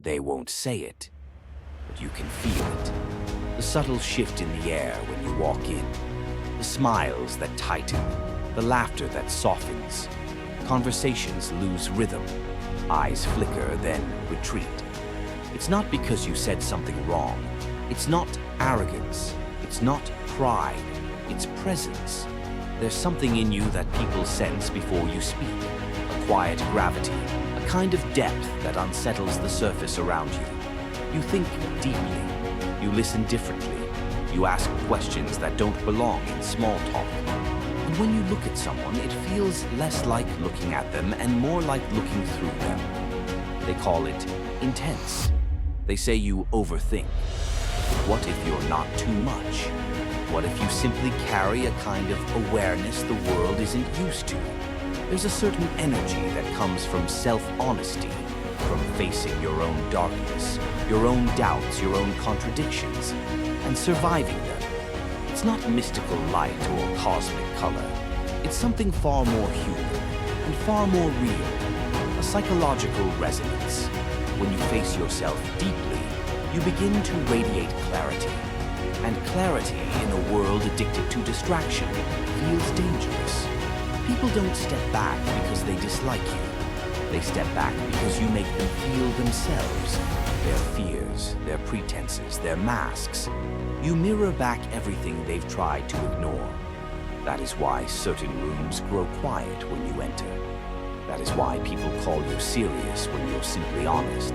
They won't say it, but you can feel it. The subtle shift in the air when you walk in. The smiles that tighten. The laughter that softens. Conversations lose rhythm. Eyes flicker, then retreat. It's not because you said something wrong. It's not arrogance. It's not pride. It's presence. There's something in you that people sense before you speak. A quiet gravity, a kind of depth that unsettles the surface around you. You think deeply. You listen differently. You ask questions that don't belong in small talk. And when you look at someone, it feels less like looking at them and more like looking through them. They call it intense. They say you overthink. What if you're not too much? What if you simply carry a kind of awareness the world isn't used to? There's a certain energy that comes from self-honesty, from facing your own darkness, your own doubts, your own contradictions, and surviving them. It's not mystical light or cosmic color. It's something far more human and far more real, a psychological resonance. When you face yourself deeply, you begin to radiate clarity. And clarity in a world addicted to distraction feels dangerous. People don't step back because they dislike you. They step back because you make them feel themselves, their fears, their pretenses, their masks. You mirror back everything they've tried to ignore. That is why certain rooms grow quiet when you enter. That is why people call you serious when you're simply honest.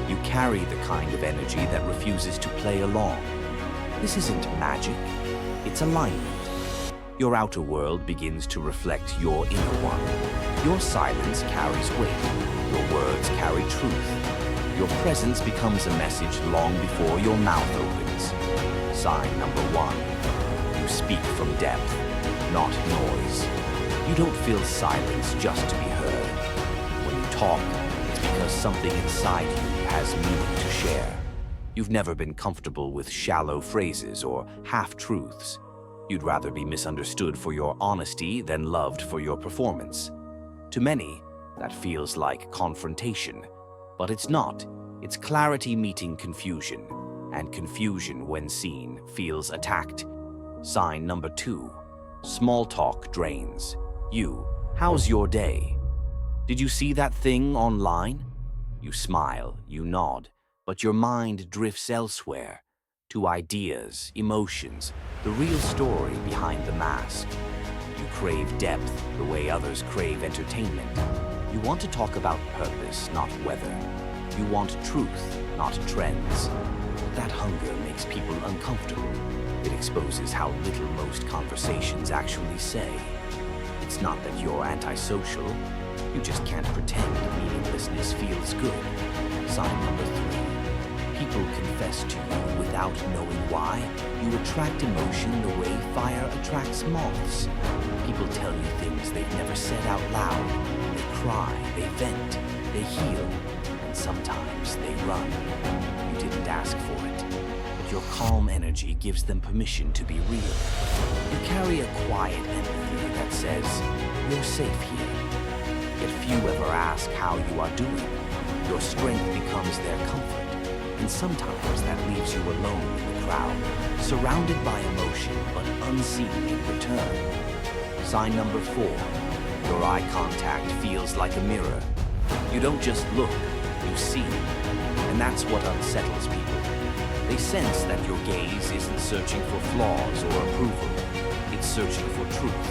You carry the kind of energy that refuses to play along. This isn't magic, it's alignment. Your outer world begins to reflect your inner one. Your silence carries weight. Your words carry truth. Your presence becomes a message long before your mouth opens. Sign number 1. You speak from depth, not noise. You don't feel silence just to be heard. When you talk, it's because something inside you has meaning to share. You've never been comfortable with shallow phrases or half-truths. You'd rather be misunderstood for your honesty than loved for your performance. To many, that feels like confrontation. But it's not. It's clarity meeting confusion. And confusion, when seen, feels attacked. Sign number 2. Small talk drains. You, how's your day? Did you see that thing online? You smile, you nod, but your mind drifts elsewhere. To ideas, emotions, the real story behind the mask. You crave depth the way others crave entertainment. You want to talk about purpose, not weather. You want truth, not trends. That hunger makes people uncomfortable. It exposes how little most conversations actually say. It's not that you're antisocial. You just can't pretend meaninglessness feels good. Sign number 3. People confess to you without knowing why. You attract emotion the way fire attracts moths. People tell you things they've never said out loud. They cry, they vent, they heal, and sometimes they run. You didn't ask for it, but your calm energy gives them permission to be real. You carry a quiet empathy that says, you're safe here. Yet few ever ask how you are doing. Your strength becomes their comfort. And sometimes that leaves you alone in the crowd, surrounded by emotion but unseen in return. Sign number 4. Your eye contact feels like a mirror. You don't just look, you see. And that's what unsettles people. They sense that your gaze isn't searching for flaws or approval. It's searching for truth.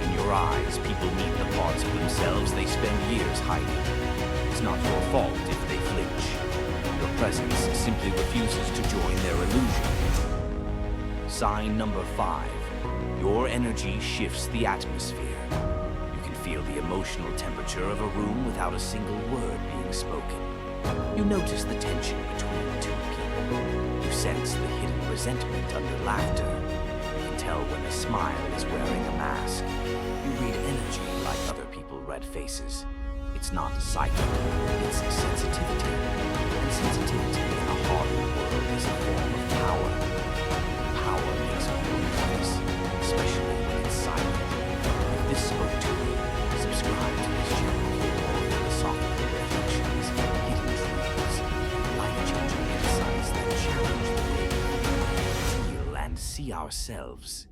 In your eyes, people meet the parts of themselves they spend years hiding. It's not your fault if they flinch. Your presence simply refuses to join their illusion. Sign number 5. Your energy shifts the atmosphere. You can feel the emotional temperature of a room without a single word being spoken. You notice the tension between two people. You sense the hidden resentment under laughter. You can tell when a smile is wearing a mask. You read energy like other people read faces. It's not psychic, it's sensitivity. And sensitivity in a hardened world is a form of power. Power makes people nervous, especially when it's silent. If this spoke to you, subscribe to this channel for more philosophical reflections, hidden truths, and see ourselves